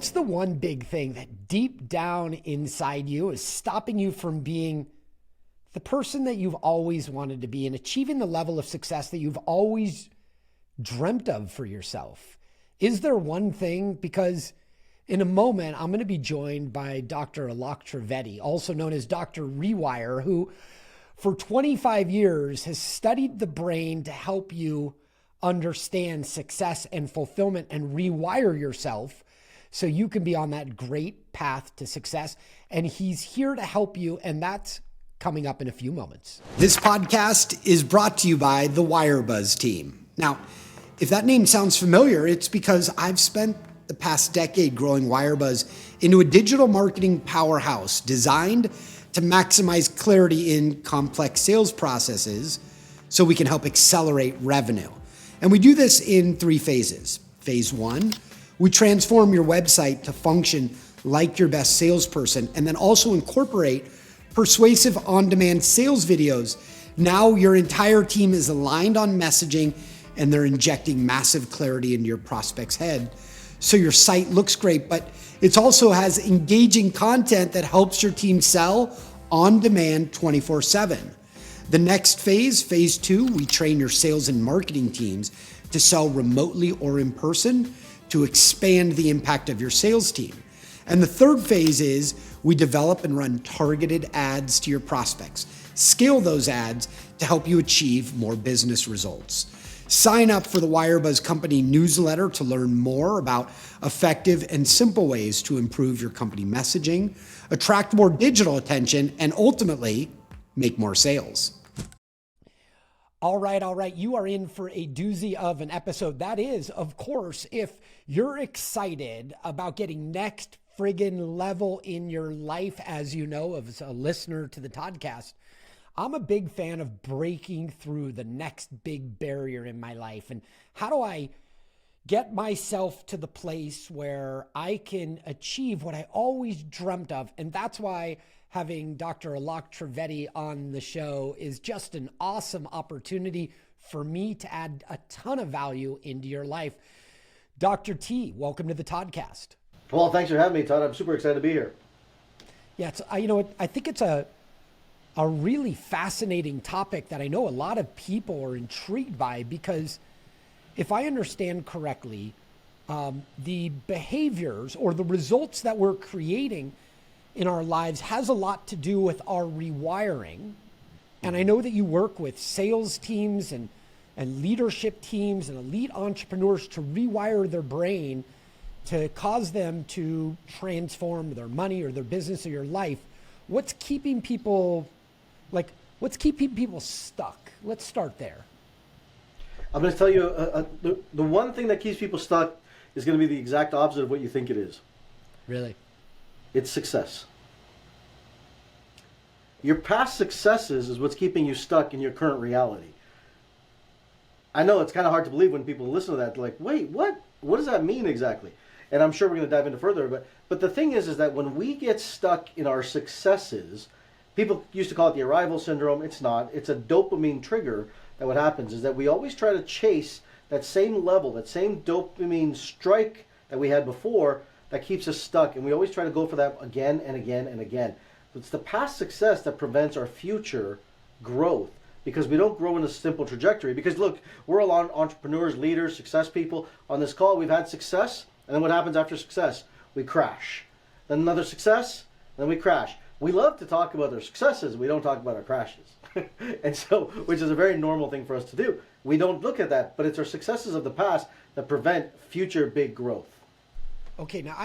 what's the one big thing that deep down inside you is stopping you from being the person that you've always wanted to be and achieving the level of success that you've always dreamt of for yourself? Is there one thing? Because in a moment, I'm going to be joined by Dr. Alok Trivedi, also known as Dr. Rewire, who for 25 years has studied the brain to help you understand success and fulfillment and rewire yourself so you can be on that great path to success. And he's here to help you, and that's coming up in a few moments. This podcast is brought to you by the WireBuzz team. Now, if that name sounds familiar, it's because I've spent the past decade growing WireBuzz into a digital marketing powerhouse designed to maximize clarity in complex sales processes so we can help accelerate revenue. And we do this in 3 phases. Phase 1, we transform your website to function like your best salesperson, and then also incorporate persuasive on-demand sales videos. Now your entire team is aligned on messaging, and they're injecting massive clarity into your prospect's head. So your site looks great, but it also has engaging content that helps your team sell on demand 24/7. The next phase, phase 2, we train your sales and marketing teams to sell remotely or in person to expand the impact of your sales team. And the third phase is we develop and run targeted ads to your prospects. Scale those ads to help you achieve more business results. Sign up for the WireBuzz company newsletter to learn more about effective and simple ways to improve your company messaging, attract more digital attention, and ultimately make more sales. All right. You are in for a doozy of an episode. That is, of course, if you're excited about getting next friggin' level in your life, as you know, as a listener to the Toddcast. I'm a big fan of breaking through the next big barrier in my life. And how do I get myself to the place where I can achieve what I always dreamt of? And that's why having Dr. Alok Trivedi on the show is just an awesome opportunity for me to add a ton of value into your life. Dr. T, welcome to the Toddcast. Well, thanks for having me, Todd. I'm super excited to be here. Yeah, I think it's a really fascinating topic that I know a lot of people are intrigued by, because if I understand correctly, the behaviors or the results that we're creating in our lives has a lot to do with our rewiring. And I know that you work with sales teams and leadership teams and elite entrepreneurs to rewire their brain to cause them to transform their money or their business or your life. What's keeping people stuck? Let's start there. I'm going to tell you, the one thing that keeps people stuck is going to be the exact opposite of what you think it is. Really? It's success. Your past successes is what's keeping you stuck in your current reality. I know it's kind of hard to believe when people listen to that. They're like, wait, what? What does that mean exactly? And I'm sure we're going to dive into further. But the thing is that when we get stuck in our successes, people used to call it the arrival syndrome. It's not. It's a dopamine trigger. That what happens is that we always try to chase that same level, that same dopamine strike that we had before that keeps us stuck. And we always try to go for that again and again and again. But it's the past success that prevents our future growth, because we don't grow in a simple trajectory. Because look, we're all entrepreneurs, leaders, success people. On this call, we've had success. And then what happens after success? We crash. Then another success, and then we crash. We love to talk about our successes. We don't talk about our crashes. And so, which is a very normal thing for us to do. We don't look at that, but it's our successes of the past that prevent future big growth. Okay, now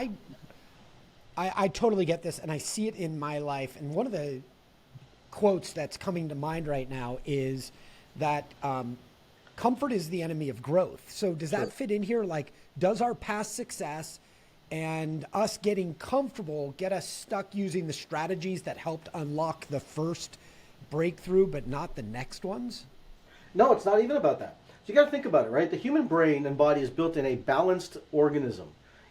I totally get this, and I see it in my life. And one of the quotes that's coming to mind right now is that comfort is the enemy of growth. So does that fit in here? Like, does our past success and us getting comfortable get us stuck using the strategies that helped unlock the first breakthrough, but not the next ones? No, it's not even about that. So you got to think about it, right? The human brain and body is built in a balanced organism.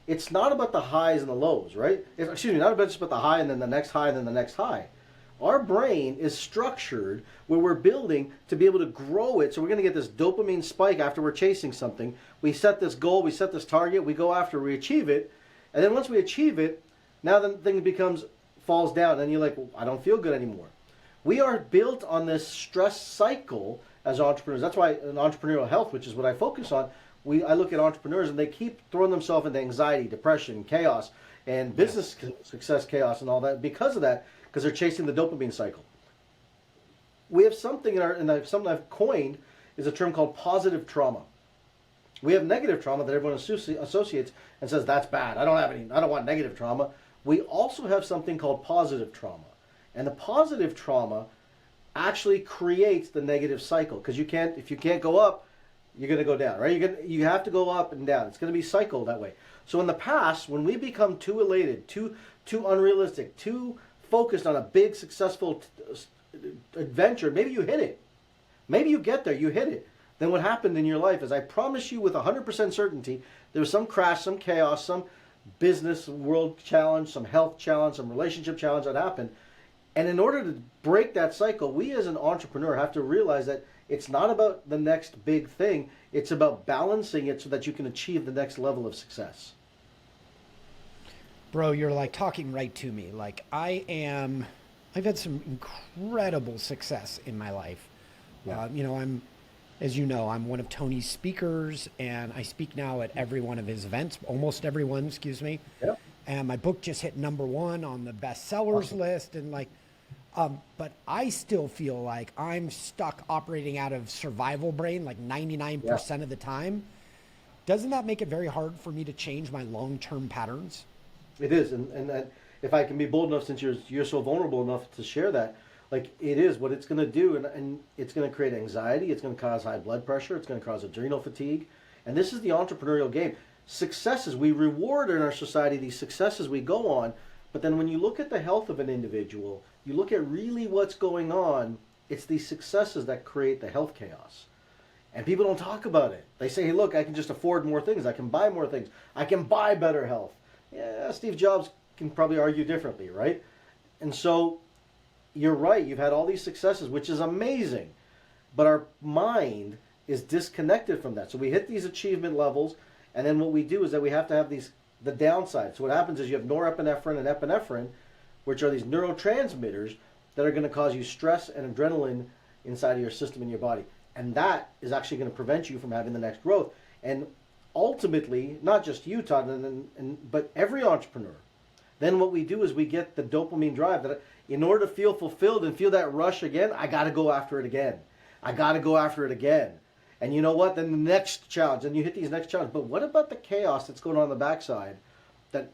It's not about the highs and the lows, right? Not about just about the high and then the next high and then the next high. Our brain is structured where we're building to be able to grow it. So we're going to get this dopamine spike after we're chasing something. We set this goal, we set this target, we go after, we achieve it. And then once we achieve it, now the thing falls down, and you're like, well, I don't feel good anymore. We are built on this stress cycle as entrepreneurs. That's why in entrepreneurial health, which is what I focus on, I look at entrepreneurs and they keep throwing themselves into anxiety, depression, chaos, and business success chaos and all that because of that, because they're chasing the dopamine cycle. We have something something I've coined is a term called positive trauma. We have negative trauma that everyone associates and says that's bad. I don't want negative trauma. We also have something called positive trauma. And the positive trauma actually creates the negative cycle, because if you can't go up, you're going to go down, right? You have to go up and down. It's going to be cycled that way. So in the past, when we become too elated, too unrealistic, too focused on a big successful adventure, maybe you hit it. Maybe you get there, you hit it. Then what happened in your life is, I promise you with 100% certainty, there was some crash, some chaos, some business world challenge, some health challenge, some relationship challenge that happened. And in order to break that cycle, we as an entrepreneur have to realize that it's not about the next big thing. It's about balancing it so that you can achieve the next level of success. Bro, you're like talking right to me. Like I've had some incredible success in my life. Yeah. I'm one of Tony's speakers, and I speak now at every one of his events, almost every one, excuse me. Yep. And my book just hit #1 on the bestsellers list. And but I still feel like I'm stuck operating out of survival brain, like 99% of the time. Doesn't that make it very hard for me to change my long-term patterns? It is. And if I can be bold enough, since you're so vulnerable enough to share that, like it is what it's going to do. And it's going to create anxiety. It's going to cause high blood pressure. It's going to cause adrenal fatigue. And this is the entrepreneurial game. Successes, we reward in our society these successes we go on, but then when you look at the health of an individual, you look at really what's going on, it's these successes that create the health chaos. And people don't talk about it. They say, hey, look, I can just afford more things. I can buy more things. I can buy better health. Yeah, Steve Jobs can probably argue differently, right? And so you're right. You've had all these successes, which is amazing. But our mind is disconnected from that. So we hit these achievement levels, and then what we do is that we have to have the downside. So what happens is you have norepinephrine and epinephrine, which are these neurotransmitters that are going to cause you stress and adrenaline inside of your system in your body. And that is actually going to prevent you from having the next growth. And ultimately, not just you, Todd, but every entrepreneur, then what we do is we get the dopamine drive that in order to feel fulfilled and feel that rush again, I got to go after it again. I got to go after it again. And you know what? Then the next challenge, and you hit these next challenges. But what about the chaos that's going on the backside that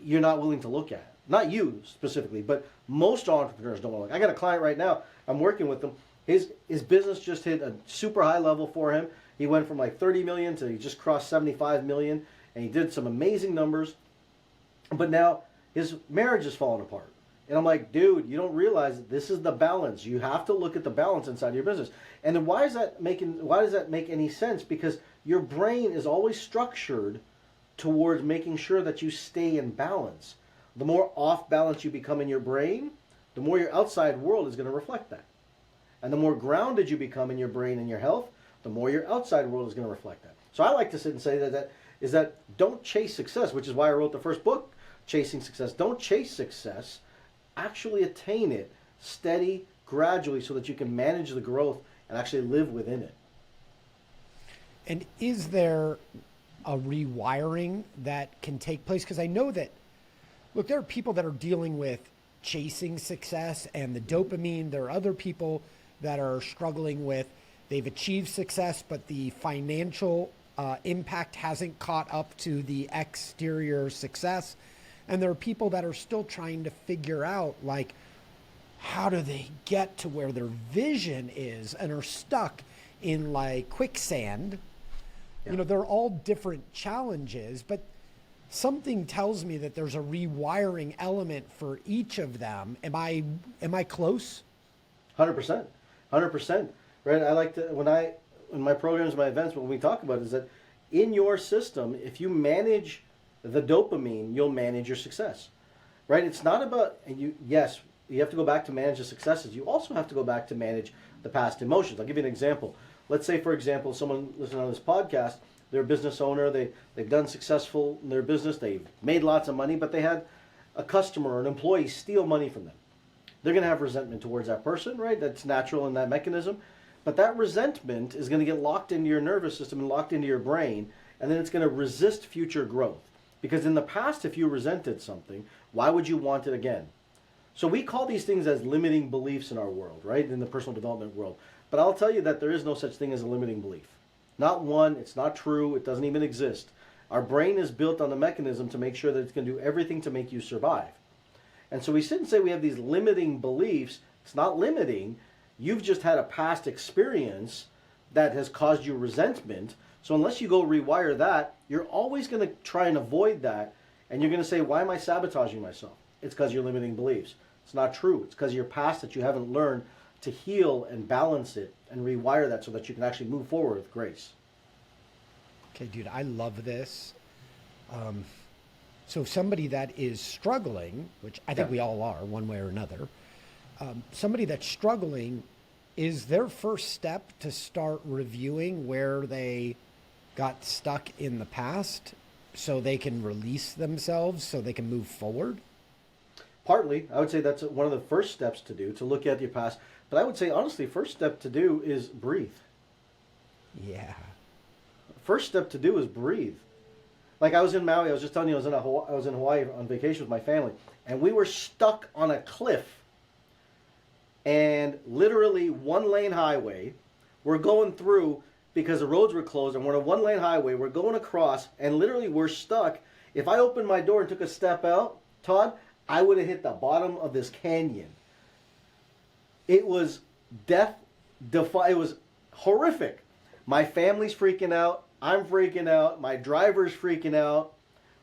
you're not willing to look at? Not you specifically, but most entrepreneurs don't want to look. I got a client right now. I'm working with him. His business just hit a super high level for him. He went from like 30 million to he just crossed 75 million, and he did some amazing numbers. But now his marriage is falling apart. And I'm like, dude, you don't realize that this is the balance. You have to look at the balance inside your business. And then why does that make any sense? Because your brain is always structured towards making sure that you stay in balance. The more off balance you become in your brain, the more your outside world is going to reflect that. And the more grounded you become in your brain and your health, the more your outside world is going to reflect that. So I like to sit and say that don't chase success, which is why I wrote the first book, Chasing Success. Don't chase success. Actually attain it steady, gradually, so that you can manage the growth and actually live within it. And is there a rewiring that can take place? Because I know that, look, there are people that are dealing with chasing success and the dopamine. There are other people that are struggling with, they've achieved success, but the financial impact hasn't caught up to the exterior success. And there are people that are still trying to figure out, like, how do they get to where their vision is and are stuck in like quicksand. Yeah. You know, they're all different challenges, but something tells me that there's a rewiring element for each of them. Am I close? 100%. 100%. Right? I like to, in my programs, my events, what we talk about is that in your system, if you manage the dopamine, you'll manage your success. Right? It's not about, yes, you have to go back to manage the successes. You also have to go back to manage the past emotions. I'll give you an example. Let's say, for example, someone listening on this podcast, they're a business owner, they've done successful in their business, they've made lots of money, but they had a customer or an employee steal money from them. They're going to have resentment towards that person, right? That's natural in that mechanism. But that resentment is going to get locked into your nervous system and locked into your brain, and then it's going to resist future growth. Because in the past, if you resented something, why would you want it again? So we call these things as limiting beliefs in our world, right? In the personal development world. But I'll tell you that there is no such thing as a limiting belief. Not one, it's not true, it doesn't even exist. Our brain is built on a mechanism to make sure that it's going to do everything to make you survive. And so we sit and say we have these limiting beliefs. It's not limiting. You've just had a past experience that has caused you resentment. So unless you go rewire that, you're always going to try and avoid that. And you're going to say, why am I sabotaging myself? It's because you're limiting beliefs. It's not true. It's because your past that you haven't learned to heal and balance it and rewire that so that you can actually move forward with grace. Okay, dude, I love this. So somebody that is struggling, which I think we all are one way or another, somebody that's struggling, is their first step to start reviewing where they got stuck in the past so they can release themselves, so they can move forward? Partly, I would say that's one of the first steps to do, to look at your past. But I would say, honestly, first step to do is breathe. Yeah. First step to do is breathe. Like I was in Maui, I was just telling you, I was in Hawaii on vacation with my family, and we were stuck on a cliff. And literally one-lane highway, we're going through because the roads were closed, and we're on a one-lane highway, we're going across, and literally we're stuck. If I opened my door and took a step out, Todd, I would have hit the bottom of this canyon. It was it was horrific. My family's freaking out. I'm freaking out. My driver's freaking out,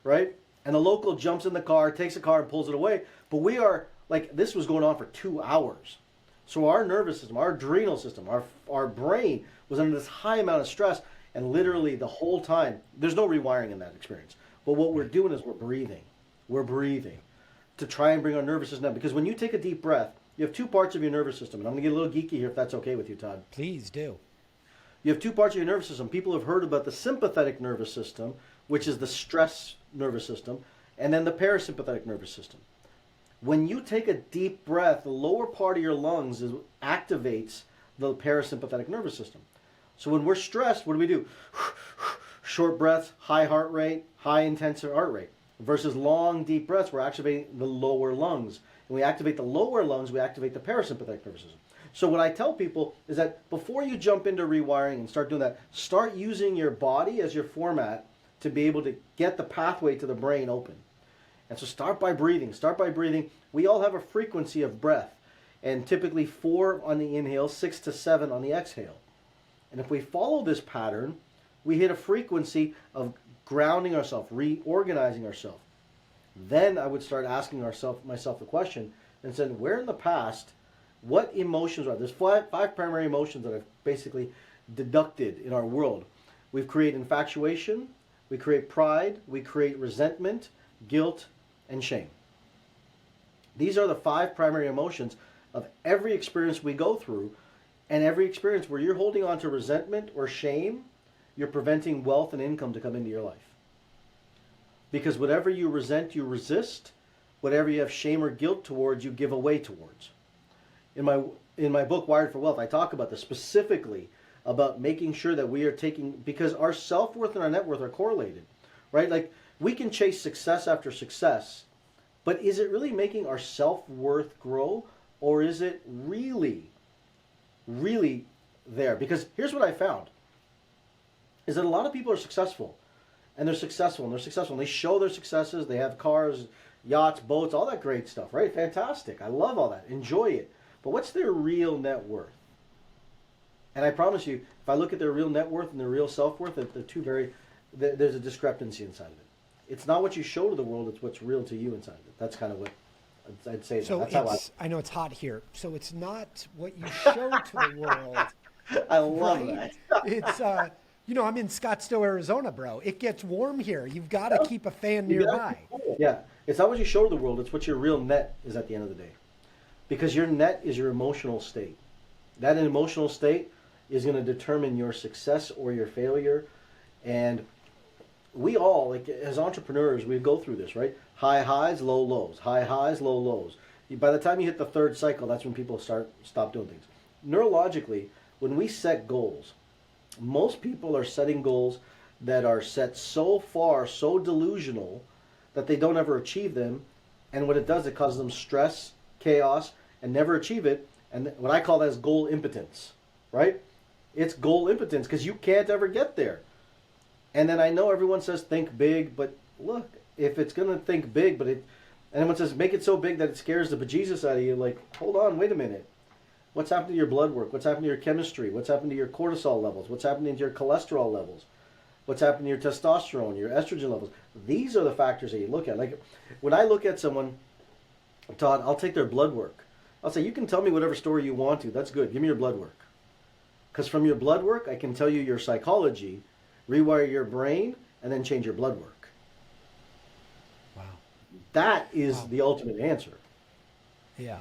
right? And the local jumps in the car, takes the car and pulls it away. But we are, like, this was going on for 2 hours. So our nervous system, our adrenal system, our brain was under this high amount of stress. And literally the whole time, there's no rewiring in that experience. But what we're doing is we're breathing. We're breathing to try and bring our nervous system down. Because when you take a deep breath, you have 2 parts of your nervous system. And I'm going to get a little geeky here if that's okay with you, Todd. Please do. You have 2 parts of your nervous system. People have heard about the sympathetic nervous system, which is the stress nervous system, and then the parasympathetic nervous system. When you take a deep breath, the lower part of your lungs activates the parasympathetic nervous system. So when we're stressed, what do? Short breaths, high heart rate, high intensive heart rate. Versus long, deep breaths, we're activating the lower lungs. When we activate the lower lungs, we activate the parasympathetic nervous system. So what I tell people is that before you jump into rewiring and start doing that, start using your body as your format to be able to get the pathway to the brain open. And so start by breathing. Start by breathing. We all have a frequency of breath. And typically 4 on the inhale, 6 to 7 on the exhale. And if we follow this pattern, we hit a frequency of grounding ourselves, reorganizing ourselves. Then I would start asking myself the question and saying, where in the past, what emotions are there? There's 5 primary emotions that I've basically deducted in our world. We've created infatuation, we create pride, we create resentment, guilt, and shame. These are the 5 primary emotions of every experience we go through, and every experience where you're holding on to resentment or shame, you're preventing wealth and income to come into your life. Because whatever you resent, you resist. Whatever you have shame or guilt towards, you give away towards. In my book, Wired for Wealth, I talk about this specifically, about making sure that we are taking, because our self-worth and our net worth are correlated, right? Like, we can chase success after success, but is it really making our self-worth grow, or is it really, really there? Because here's what I found, is that a lot of people are successful, and they're successful, and they show their successes, they have cars, yachts, boats, all that great stuff, right? Fantastic. I love all that. Enjoy it. But what's their real net worth? And I promise you, if I look at their real net worth and their real self-worth, there's a discrepancy inside of it. It's not what you show to the world, it's what's real to you inside of it. That's kind of what I'd say. So that's I know it's hot here. So it's not what you show to the world. I love right? that. It's, I'm in Scottsdale, Arizona, bro. It gets warm here. You've got to keep a fan nearby. Yeah. It's not what you show to the world, it's what your real net is at the end of the day. Because your net is your emotional state. That emotional state is going to determine your success or your failure. And we all, like as entrepreneurs, we go through this, right? High highs, low lows, high highs, low lows. By the time you hit the third cycle, that's when people stop doing things. Neurologically, when we set goals, most people are setting goals that are set so far, so delusional, that they don't ever achieve them. And what it does, it causes them stress, chaos, and never achieve it. And what I call that is goal impotence, right? It's goal impotence because you can't ever get there. And then I know everyone says think big, but look, if it's going to think big, and everyone says make it so big that it scares the bejesus out of you, like, hold on, wait a minute. What's happened to your blood work? What's happened to your chemistry? What's happened to your cortisol levels? What's happening to your cholesterol levels? What's happened to your testosterone, your estrogen levels? These are the factors that you look at. Like when I look at someone, Todd, I'll take their blood work. I'll say, you can tell me whatever story you want to. That's good. Give me your blood work. Because from your blood work, I can tell you your psychology, rewire your brain, and then change your blood work. Wow. That is the ultimate answer. Yeah.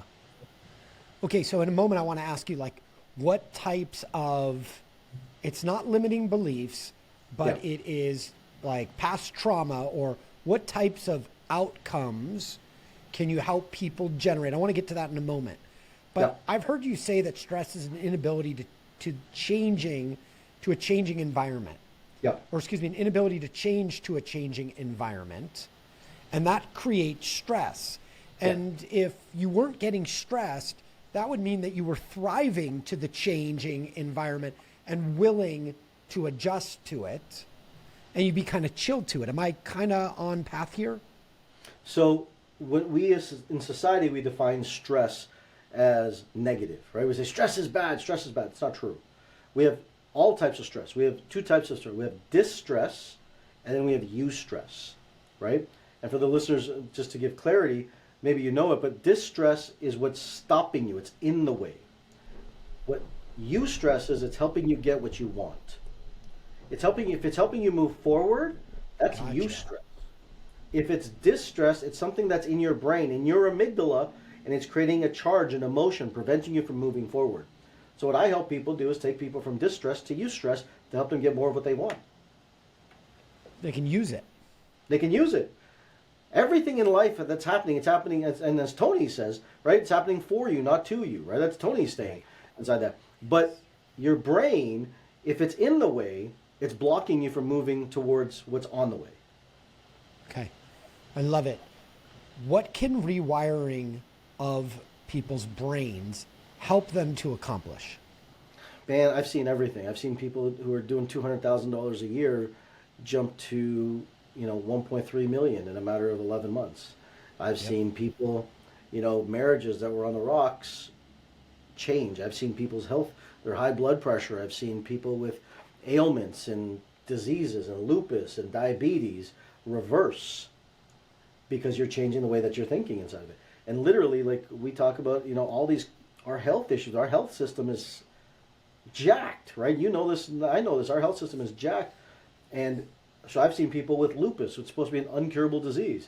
Okay, so in a moment, I want to ask you, like, what types of, it's not limiting beliefs, but it is like past trauma, or what types of outcomes can you help people generate? I want to get to that in a moment. But I've heard you say that stress is an inability to changing to a changing environment. Or excuse me, an inability to change to a changing environment. And that creates stress. And if you weren't getting stressed, that would mean that you were thriving to the changing environment and willing to adjust to it. And you'd be kind of chilled to it. Am I kind of on path here? So when we in society, we define stress as negative, right? We say stress is bad, stress is bad. It's not true. We have all types of stress. We have two types of stress. We have distress, and then we have eustress, right? And for the listeners, just to give clarity, maybe you know it, but distress is what's stopping you. It's in the way. What eustress is, it's helping you get what you want. It's helping. If it's helping you move forward, that's eustress. If it's distress, it's something that's in your brain, in your amygdala, and it's creating a charge, an emotion, preventing you from moving forward. So what I help people do is take people from distress to eustress to help them get more of what they want. They can use it. They can use it. Everything in life that's happening, it's happening, and as Tony says, right, it's happening for you, not to you, right? That's Tony's staying inside that. But your brain, if it's in the way, it's blocking you from moving towards what's on the way. Okay. I love it. What can rewiring of people's brains help them to accomplish? Man, I've seen everything. I've seen people who are doing $200,000 a year jump to, 1.3 million in a matter of 11 months. I've seen people, marriages that were on the rocks change. I've seen people's health, their high blood pressure. I've seen people with ailments and diseases and lupus and diabetes reverse because you're changing the way that you're thinking inside of it. And literally, like we talk about, all these, our health issues, our health system is jacked, right? You know this, I know this, our health system is jacked. And so I've seen people with lupus, it's supposed to be an uncurable disease.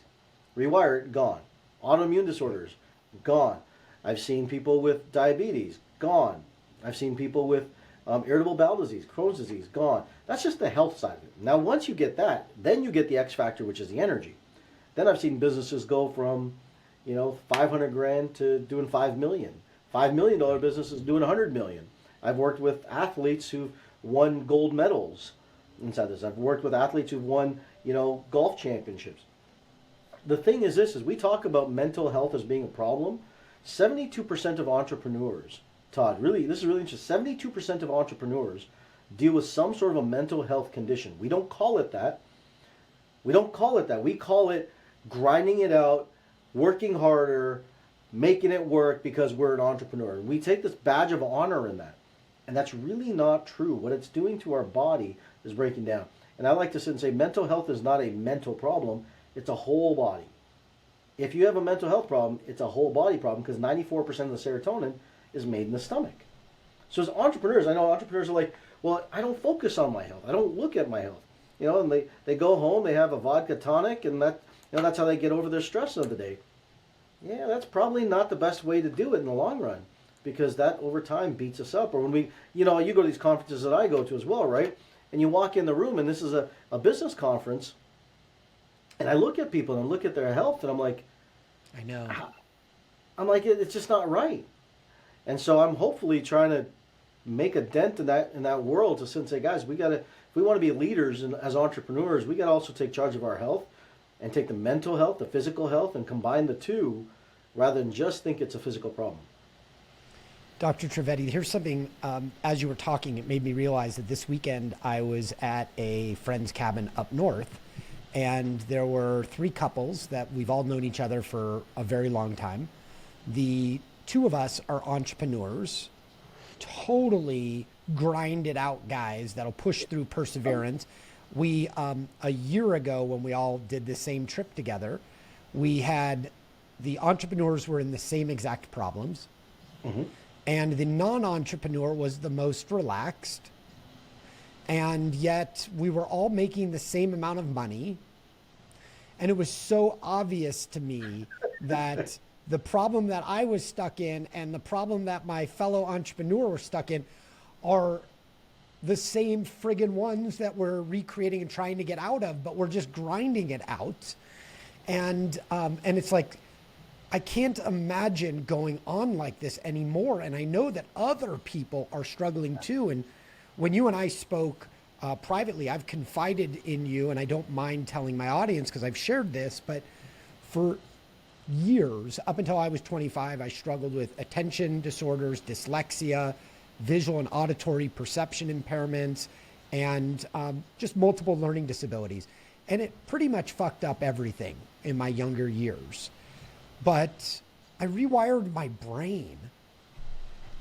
Rewire it, gone. Autoimmune disorders, gone. I've seen people with diabetes, gone. I've seen people with irritable bowel disease, Crohn's disease, gone. That's just the health side of it. Now, once you get that, then you get the X factor, which is the energy. Then I've seen businesses go from, 500 grand to doing 5 million. $5 million businesses doing 100 million. I've worked with athletes who've won gold medals inside this. I've worked with athletes who've won, golf championships. The thing is this, is we talk about mental health as being a problem. 72% of entrepreneurs, Todd, really, this is really interesting. 72% of entrepreneurs deal with some sort of a mental health condition. We don't call it that. We call it grinding it out, working harder, making it work because we're an entrepreneur. We take this badge of honor in that. And that's really not true. What it's doing to our body is breaking down. And I like to sit and say mental health is not a mental problem, it's a whole body. If you have a mental health problem, it's a whole body problem because 94% of the serotonin is made in the stomach. So as entrepreneurs, I know entrepreneurs are like, well, I don't focus on my health. I don't look at my health. And they go home, they have a vodka tonic, and that's how they get over their stress of the day. Yeah, that's probably not the best way to do it in the long run because that over time beats us up. Or when we, you go to these conferences that I go to as well, right? And you walk in the room, and this is a business conference, and I look at people and I look at their health, and I'm like, I know. It's just not right. And so I'm hopefully trying to make a dent in that world to say, guys, if we want to be leaders and as entrepreneurs, we got to also take charge of our health and take the mental health, the physical health, and combine the two rather than just think it's a physical problem. Dr. Trivedi, here's something, as you were talking, it made me realize that this weekend I was at a friend's cabin up north, and there were 3 couples that we've all known each other for a very long time. The 2 of us are entrepreneurs, totally grinded out guys that'll push through perseverance. We, a year ago when we all did the same trip together, we had the entrepreneurs were in the same exact problems. Mm-hmm. And the non-entrepreneur was the most relaxed. And yet we were all making the same amount of money. And it was so obvious to me that the problem that I was stuck in and the problem that my fellow entrepreneur were stuck in are the same friggin' ones that we're recreating and trying to get out of, but we're just grinding it out. And it's like, I can't imagine going on like this anymore. And I know that other people are struggling too. And when you and I spoke privately, I've confided in you, and I don't mind telling my audience because I've shared this, but for years, up until I was 25, I struggled with attention disorders, dyslexia, visual and auditory perception impairments, and just multiple learning disabilities. And it pretty much fucked up everything in my younger years. But I rewired my brain,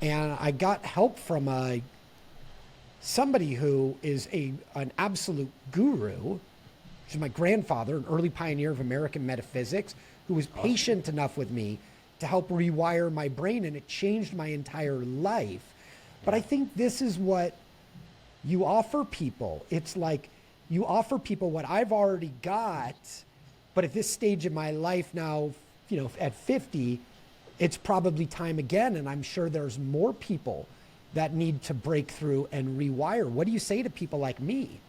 and I got help from somebody who is an absolute guru, which is my grandfather, an early pioneer of American metaphysics, who was patient enough with me to help rewire my brain, and it changed my entire life. But I think this is what you offer people. It's like you offer people what I've already got, but at this stage of my life now, at 50, it's probably time again. And I'm sure there's more people that need to break through and rewire. What do you say to people like me?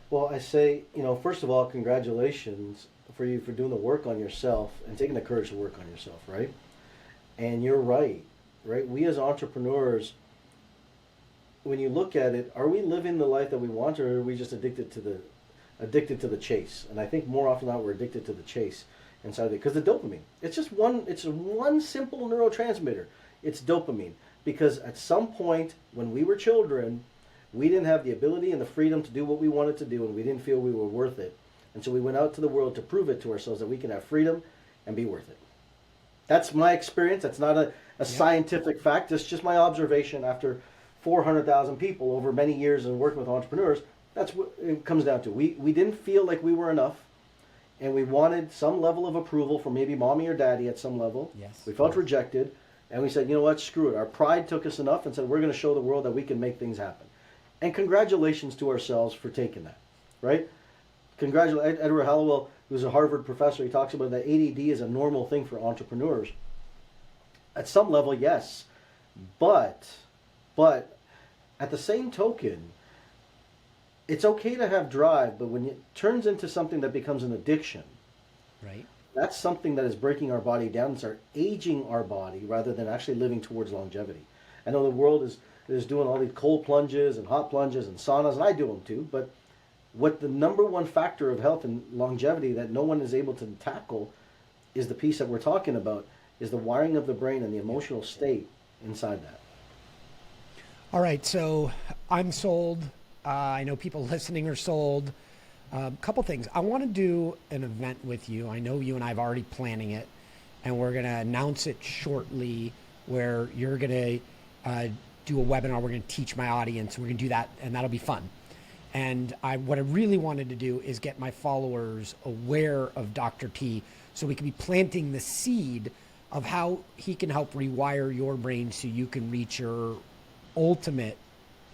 Well, I say, first of all, congratulations for you for doing the work on yourself and taking the courage to work on yourself, right? And you're right? We as entrepreneurs, when you look at it, are we living the life that we want, or are we just addicted to the chase? And I think more often than not, we're addicted to the chase inside of it, because the dopamine, it's one simple neurotransmitter. It's dopamine, because at some point when we were children, we didn't have the ability and the freedom to do what we wanted to do, and we didn't feel we were worth it. And so we went out to the world to prove it to ourselves that we can have freedom and be worth it. That's my experience. That's not a scientific fact. It's just my observation after 400,000 people over many years and working with entrepreneurs. That's what it comes down to. We didn't feel like we were enough, and we wanted some level of approval from maybe mommy or daddy at some level. Yes. We felt rejected, and we said, you know what, screw it. Our pride took us enough and said, we're going to show the world that we can make things happen. And congratulations to ourselves for taking that, right? Edward Hallowell, who's a Harvard professor, he talks about that ADD is a normal thing for entrepreneurs. At some level, yes. But at the same token, it's okay to have drive, but when it turns into something that becomes an addiction, right? That's something that is breaking our body down and start aging our body rather than actually living towards longevity. I know the world is doing all these cold plunges and hot plunges and saunas, and I do them too, but what the number one factor of health and longevity that no one is able to tackle is the piece that we're talking about, is the wiring of the brain and the emotional state inside that. All right, so I'm sold. I know people listening are sold. Couple things. I want to do an event with you. I know you and I have already planning it, and we're going to announce it shortly, where you're going to do a webinar. We're going to teach my audience. We're going to do that, and that'll be fun. And what I really wanted to do is get my followers aware of Dr. T, so we can be planting the seed of how he can help rewire your brain so you can reach your ultimate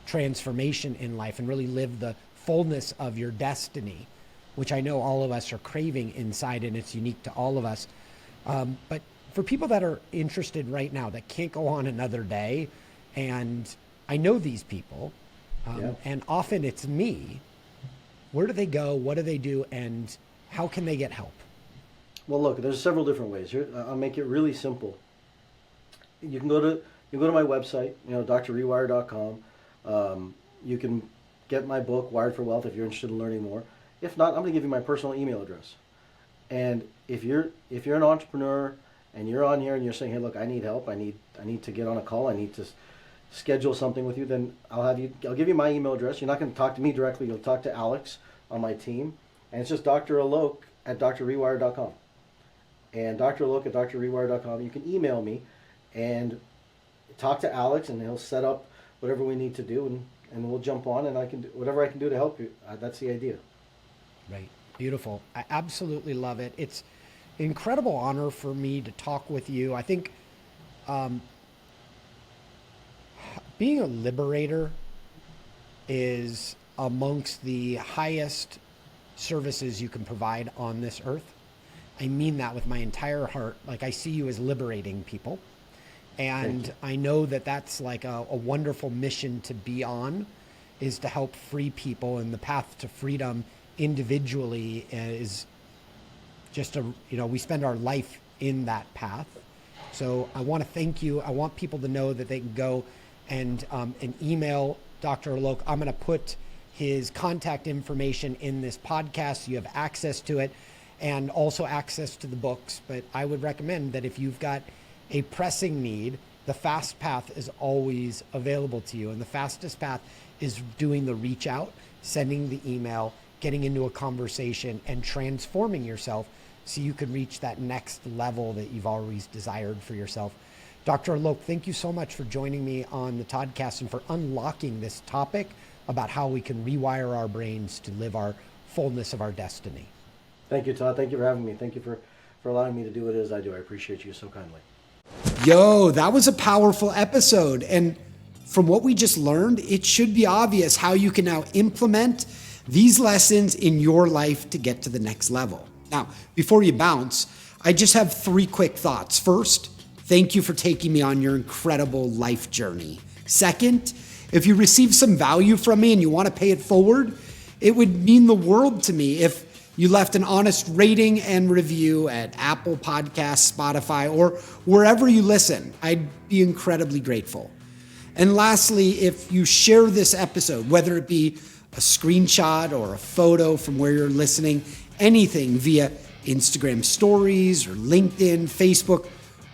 transformation in life and really live the fullness of your destiny, which I know all of us are craving inside, and it's unique to all of us. But for people that are interested right now that can't go on another day, and I know these people, Yeah. And often it's me. Where do they go? What do they do? And how can they get help? Well, look, there's several different ways. Here, I'll make it really simple. You can go to my website, drrewire.com. You can get my book, Wired for Wealth, if you're interested in learning more. If not, I'm going to give you my personal email address. And if you're an entrepreneur and you're on here and you're saying, hey, look, I need help. I need to get on a call. I need to schedule something with you. Then I'll give you my email address. You're not going to talk to me directly. You'll talk to Alex on my team. And it's just Dr. Alok at drrewire.com. And Dr. Alok at drrewire.com. You can email me and talk to Alex, and he'll set up whatever we need to do, and we'll jump on, and I can do whatever I can do to help you. That's the idea. Right. Beautiful. I absolutely love it. It's an incredible honor for me to talk with you. I think being a liberator is amongst the highest services you can provide on this earth. I mean that with my entire heart. Like, I see you as liberating people. And I know that that's like a wonderful mission to be on, is to help free people. And the path to freedom individually is just we spend our life in that path. So I want to thank you. I want people to know that they can go and email Dr. Alok. I'm going to put his contact information in this podcast so you have access to it, and also access to the books. But I would recommend that if you've got a pressing need, the fast path is always available to you. And the fastest path is doing the reach out, sending the email, getting into a conversation, and transforming yourself so you can reach that next level that you've always desired for yourself. Dr. Alok, thank you so much for joining me on the Toddcast and for unlocking this topic about how we can rewire our brains to live our fullness of our destiny. Thank you, Todd. Thank you for having me. Thank you for allowing me to do what it is I do. I appreciate you so kindly. Yo, that was a powerful episode. And from what we just learned, it should be obvious how you can now implement these lessons in your life to get to the next level. Now, before you bounce, I just have 3 quick thoughts. First, thank you for taking me on your incredible life journey. Second, if you receive some value from me and you want to pay it forward, it would mean the world to me if you left an honest rating and review at Apple Podcasts, Spotify, or wherever you listen. I'd be incredibly grateful. And lastly, if you share this episode, whether it be a screenshot or a photo from where you're listening, anything via Instagram stories or LinkedIn, Facebook,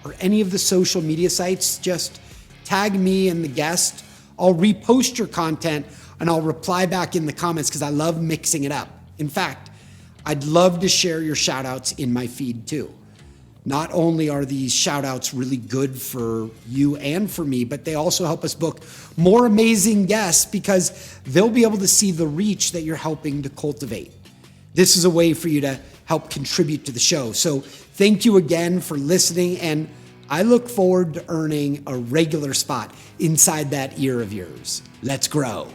or any of the social media sites, just tag me and the guest. I'll repost your content and I'll reply back in the comments because I love mixing it up. In fact, I'd love to share your shout outs in my feed too. Not only are these shout outs really good for you and for me, but they also help us book more amazing guests because they'll be able to see the reach that you're helping to cultivate. This is a way for you to help contribute to the show. So thank you again for listening, and I look forward to earning a regular spot inside that ear of yours. Let's grow.